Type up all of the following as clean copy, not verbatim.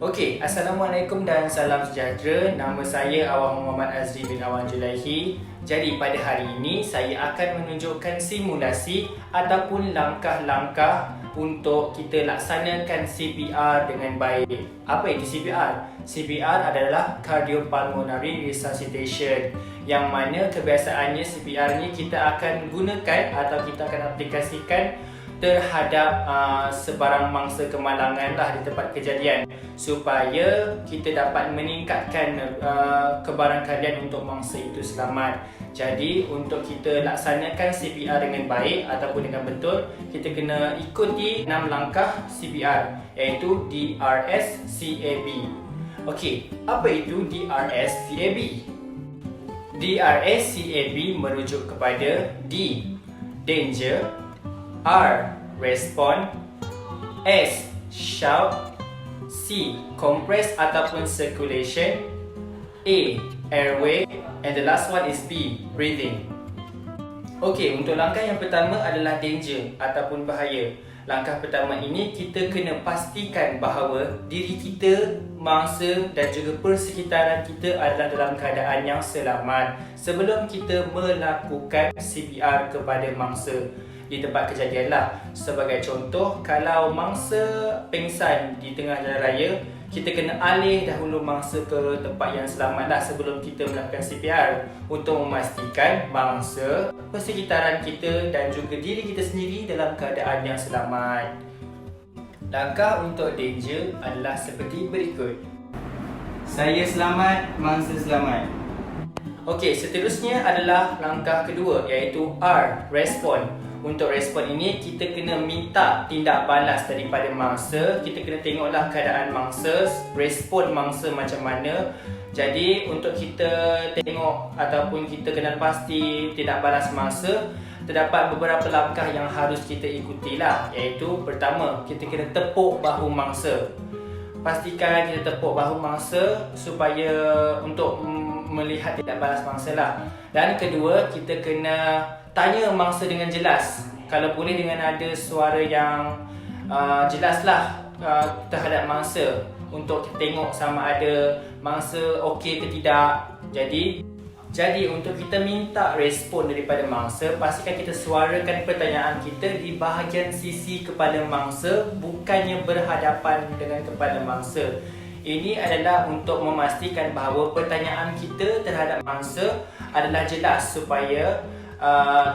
Okey, Assalamualaikum dan salam sejahtera. Nama saya Awang Muhammad Azri bin Awang Julaihi. Jadi pada hari ini saya akan menunjukkan simulasi ataupun langkah-langkah untuk kita laksanakan CPR dengan baik. Apa itu CPR? CPR adalah Cardiopulmonary Resuscitation, yang mana kebiasaannya CPR ni kita akan gunakan atau kita akan aplikasikan terhadap sebarang mangsa kemalangan lah di tempat kejadian, supaya kita dapat meningkatkan kebarangkalian untuk mangsa itu selamat. Jadi untuk kita laksanakan CPR dengan baik ataupun dengan betul, kita kena ikuti 6 langkah CPR, iaitu DRS-CAB. Okey, apa itu DRS-CAB? DRS-CAB merujuk kepada D, danger; R, respond; S, shout; C, compress ataupun circulation; A, airway; and the last one is B, breathing. Okey, untuk langkah yang pertama adalah danger ataupun bahaya. Langkah pertama ini kita kena pastikan bahawa diri kita, mangsa dan juga persekitaran kita adalah dalam keadaan yang selamat sebelum kita melakukan CPR kepada mangsa di tempat kejadian lah. Sebagai contoh, kalau mangsa pingsan di tengah jalan raya, kita kena alih dahulu mangsa ke tempat yang selamat lah sebelum kita melakukan CPR, untuk memastikan mangsa, persekitaran kita dan juga diri kita sendiri dalam keadaan yang selamat. Langkah untuk danger adalah seperti berikut. Saya selamat, mangsa selamat. Okey, seterusnya adalah langkah kedua, iaitu R, respond. Untuk respon ini, kita kena minta tindak balas daripada mangsa. Kita kena tengoklah keadaan mangsa, respon mangsa macam mana. Jadi untuk kita tengok ataupun kita kenal pasti tindak balas mangsa, terdapat beberapa langkah yang harus kita ikutilah, iaitu pertama, kita kena tepuk bahu mangsa. Pastikan kita tepuk bahu mangsa supaya untuk melihat tindak balas mangsa lah. Dan kedua, kita kena tanya mangsa dengan jelas. Kalau boleh dengan ada suara yang jelaslah terhadap mangsa, untuk kita tengok sama ada mangsa okey ke tidak. Jadi untuk kita minta respon daripada mangsa, pastikan kita suarakan pertanyaan kita di bahagian sisi kepala mangsa, bukannya berhadapan dengan kepala mangsa. Ini adalah untuk memastikan bahawa pertanyaan kita terhadap mangsa adalah jelas, supaya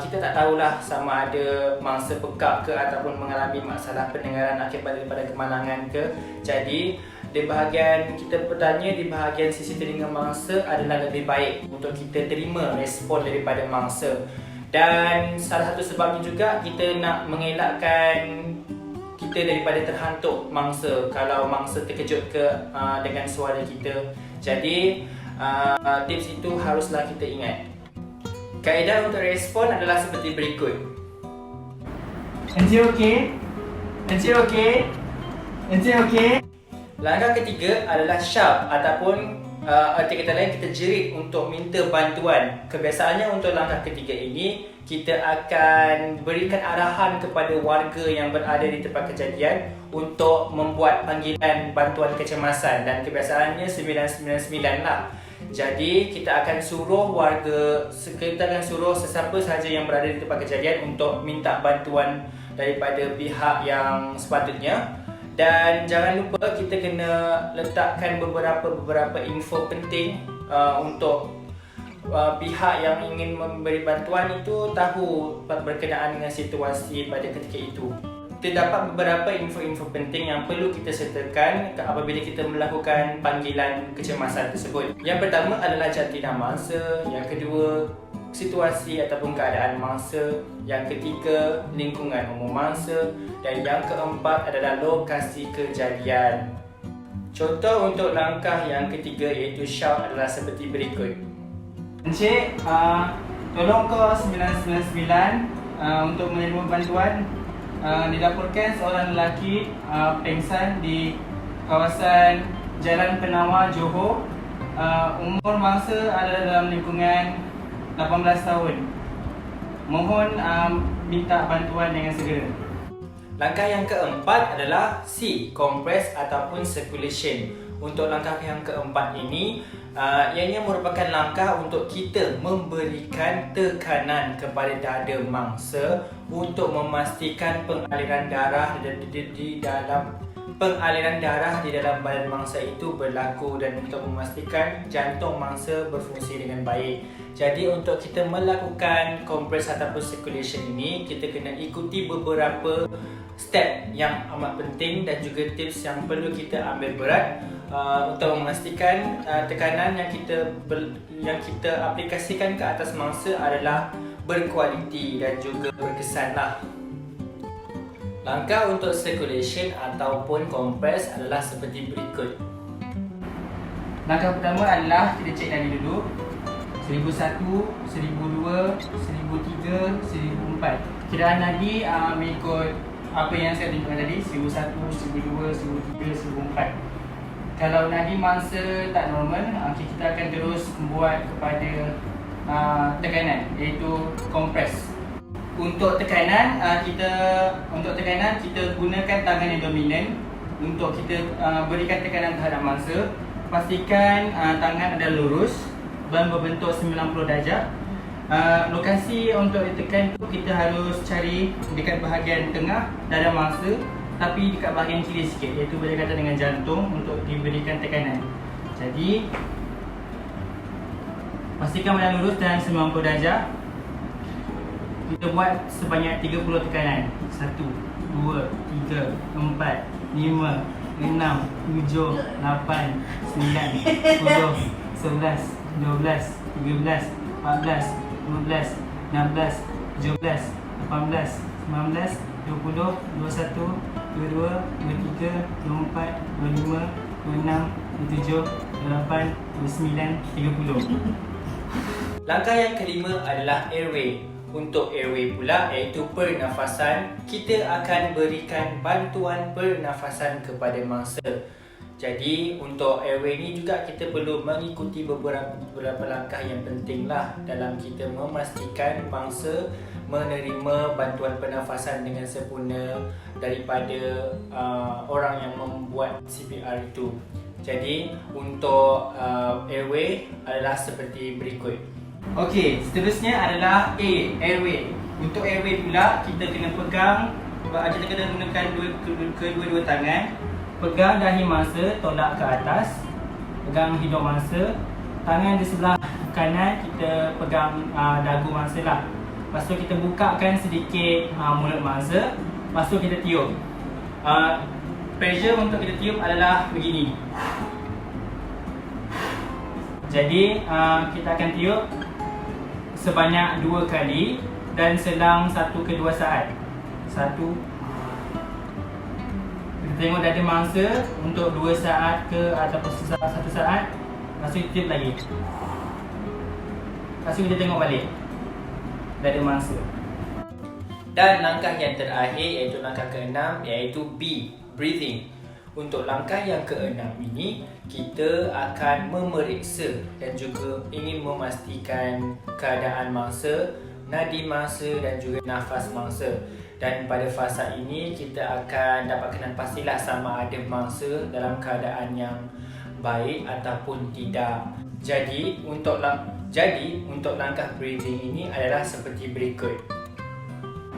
kita tak tahulah sama ada mangsa pekak ke ataupun mengalami masalah pendengaran akibat daripada kemalangan ke. Jadi di bahagian kita bertanya di bahagian sisi telinga mangsa adalah lebih baik untuk kita terima respon daripada mangsa. Dan salah satu sebabnya juga kita nak mengelakkan kita daripada terhantuk mangsa kalau mangsa terkejut ke dengan suara kita. Jadi tips itu haruslah kita ingat. Kaedah untuk respon adalah seperti berikut. Encik okey? Encik okey? Encik okey? Langkah ketiga adalah shout ataupun arti kata lain, kita jerit untuk minta bantuan. Kebiasaannya untuk langkah ketiga ini, kita akan berikan arahan kepada warga yang berada di tempat kejadian untuk membuat panggilan bantuan kecemasan, dan kebiasaannya 999 lah. Jadi kita akan suruh sesiapa sahaja yang berada di tempat kejadian untuk minta bantuan daripada pihak yang sepatutnya. Dan jangan lupa kita kena letakkan beberapa info penting untuk pihak yang ingin memberi bantuan itu tahu berkenaan dengan situasi pada ketika itu. Terdapat beberapa info-info penting yang perlu kita sertakan apabila kita melakukan panggilan kecemasan tersebut. Yang pertama adalah jantina mangsa, yang kedua situasi ataupun keadaan mangsa, yang ketiga lingkungan umum mangsa, dan yang keempat adalah lokasi kejadian. Contoh untuk langkah yang ketiga, iaitu shout, adalah seperti berikut. Encik, tolong call 999 untuk menerima bantuan. Dilaporkan seorang lelaki pingsan di kawasan Jalan Penawar, Johor. Umur mangsa adalah dalam lingkungan 18 tahun. Mohon minta bantuan dengan segera. Langkah yang keempat adalah C, compress ataupun circulation. Untuk langkah yang keempat ini, ianya merupakan langkah untuk kita memberikan tekanan kepada dada mangsa untuk memastikan pengaliran darah di dalam badan mangsa itu berlaku dan untuk memastikan jantung mangsa berfungsi dengan baik. Jadi untuk kita melakukan compress ataupun circulation ini, kita kena ikuti beberapa step yang amat penting dan juga tips yang perlu kita ambil berat untuk memastikan tekanan yang kita aplikasikan ke atas mangsa adalah berkualiti dan juga berkesanlah. Langkah untuk circulation ataupun compress adalah seperti berikut. Langkah pertama adalah kita cek nadi dulu. 1001, 1002, 1003, 1004. Kiraan nadi mengikut apa yang saya tunjukkan tadi, 1001, 1002, 1003, 1004. Kalau nadi mangsa tak normal, kita akan terus buat kepada tekanan, iaitu compress. Untuk tekanan kita gunakan tangan yang dominan untuk kita berikan tekanan terhadap mangsa. Pastikan tangan ada lurus dan berbentuk 90 darjah. Lokasi untuk ditekan tu kita harus cari dekat bahagian tengah dada mangsa, tapi dekat bahagian kiri sikit, iaitu berdekatan dengan jantung untuk diberikan tekanan. Jadi pastikan badan lurus dan 90 darjah. Kita buat sebanyak 30 tekanan. 1, 2, 3, 4, 5, 6, 7, 8, 9, 10, 11, 12, 13, 14, 15, 16, 17, 18, 19, 20, 21, 22, 23, 24, 25, 26, 27, 28, 29, 30. Langkah yang kelima adalah airway. Untuk airway pula, iaitu pernafasan, kita akan berikan bantuan pernafasan kepada mangsa. Jadi untuk airway ni juga kita perlu mengikuti beberapa langkah yang penting lah dalam kita memastikan mangsa menerima bantuan pernafasan dengan sempurna daripada orang yang membuat CPR itu. Jadi untuk airway adalah seperti berikut. Okey, seterusnya adalah A, airway. Untuk airway pula, kita kena gunakan kedua-dua tangan. Pegang dahi mangsa, tolak ke atas. Pegang hidung mangsa. Tangan di sebelah kanan, kita pegang dagu mangsa lah. Lepas tu kita bukakan sedikit mulut mangsa. Lepas tu kita tiup. Pressure untuk kita tiup adalah begini. Jadi kita akan tiup sebanyak 2 kali dan selang 1 ke 2 saat. 1. Kita tengok dada mangsa untuk 2 saat ke ataupun 1 saat. Lepas tu kita tiup lagi. Lepas tu kita tengok balik dada mangsa. Dan langkah yang terakhir iaitu langkah ke-6, iaitu B, breathing. Untuk langkah yang ke-6 ini, kita akan memeriksa dan juga ingin memastikan keadaan mangsa, nadi mangsa dan juga nafas mangsa. Dan pada fasa ini, kita akan dapatkan pastilah sama ada mangsa dalam keadaan yang baik ataupun tidak. Jadi untuk langkah breathing ini adalah seperti berikut.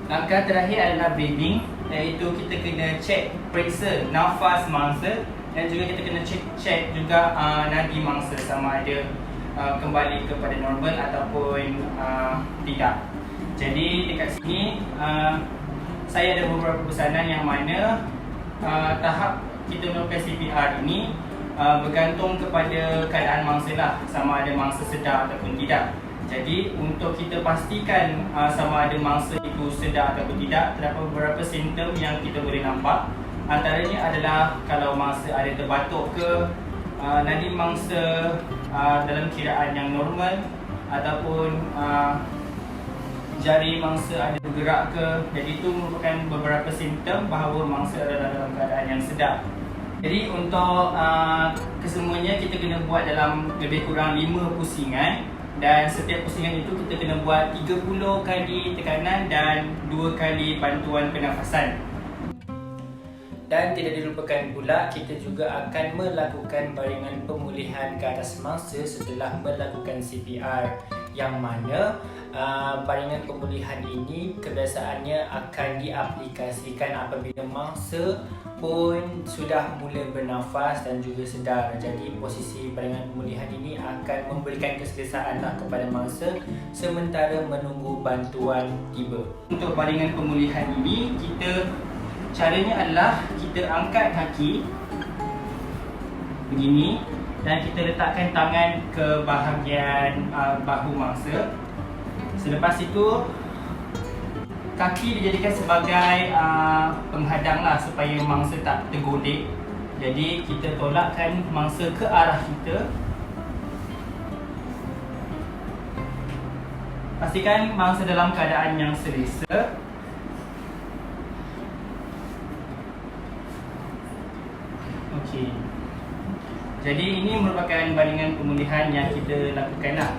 Langkah terakhir adalah breathing, iaitu kita kena cek, periksa nafas mangsa dan juga kita kena cek juga nadi mangsa sama ada kembali kepada normal ataupun tidak. Jadi dekat sini saya ada beberapa pesanan yang mana tahap kita melakukan CPR ini bergantung kepada keadaan mangsa lah, sama ada mangsa sedar ataupun tidak. Jadi untuk kita pastikan sama ada mangsa itu sedar ataupun tidak, terdapat beberapa simptom yang kita boleh nampak. Antaranya adalah kalau mangsa ada terbatuk ke, nadi mangsa dalam kiraan yang normal, ataupun jari mangsa ada bergerak ke. Jadi itu merupakan beberapa simptom bahawa mangsa adalah dalam keadaan yang sedar. Jadi untuk kesemuanya kita kena buat dalam lebih kurang 5 pusingan. Dan setiap pusingan itu kita kena buat 30 kali tekanan dan 2 kali bantuan pernafasan. Dan tidak dilupakan pula, kita juga akan melakukan baringan pemulihan ke atas mangsa setelah melakukan CPR, yang mana baringan pemulihan ini kebiasaannya akan diaplikasikan apabila mangsa pun sudah mula bernafas dan juga sedar. Jadi posisi baringan pemulihan ini akan memberikan keselesaan kepada mangsa sementara menunggu bantuan tiba. Untuk baringan pemulihan ini, caranya adalah kita angkat kaki begini dan kita letakkan tangan ke bahagian bahu mangsa. Selepas itu kaki dijadikan sebagai penghadang supaya mangsa tak tergolek. Jadi kita tolakkan mangsa ke arah kita. Pastikan mangsa dalam keadaan yang selesa. Okey. Jadi ini merupakan baringan pemulihan yang kita lakukan.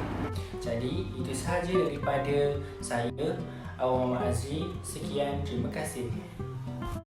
Jadi itu sahaja daripada saya, Awang Muhammad Azri. Sekian, terima kasih.